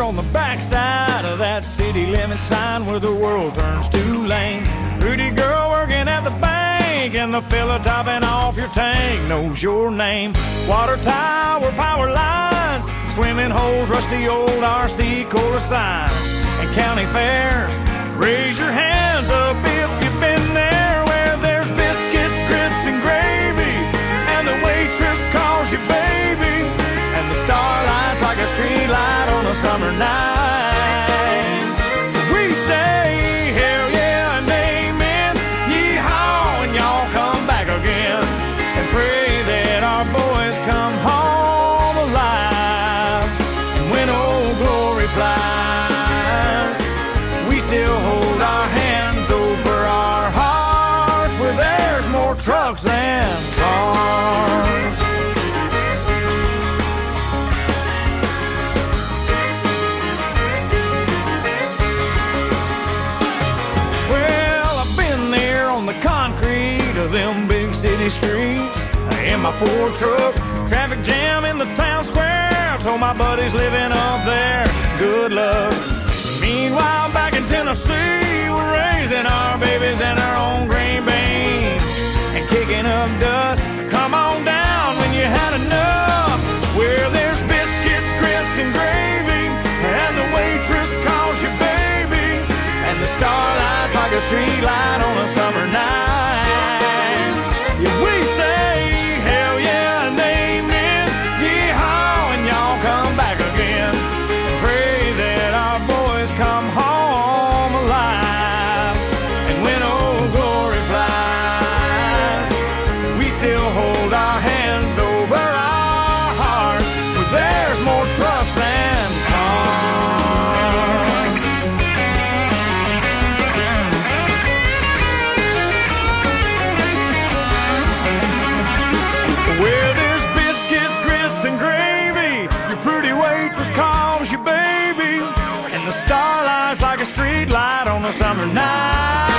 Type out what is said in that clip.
On the backside of that city limit sign where the world turns two lanes, pretty girl working at the bank, and the fella topping off your tank knows your name. Water tower, power lines, swimming holes, rusty old RC Cola signs, and county fairs. Raise your hands up if you've been there, where there's biscuits, grits, and gravy, and the waitress calls you baby, and the starlight's like a street light on a summer night. We say hell yeah and amen, yeehaw, and y'all come back again, and pray that our boys come home alive. And when old glory flies, we still hold our hands over our hearts, where there's more trucks than cars. Concrete of them big city streets, in my Ford truck, traffic jam in the town square. Told my buddies living up there, good luck. Meanwhile, back in Tennessee, we're raising our babies in our own green beans and kicking up dust. Come on down when you had enough, where there's biscuits, grits, and gravy, and the waitress calls you baby, and the starlight's like a street light on a summer night. Yeah, we say hell yeah and amen, yeehaw, and y'all come back again. Pray that our boys come home alive. And when old glory flies, we still hold our hands over our heart, where there's more trucks than cars. Where there's biscuits, grits, and gravy, your pretty waitress calls you baby, and the starlight's like a street light on a summer night.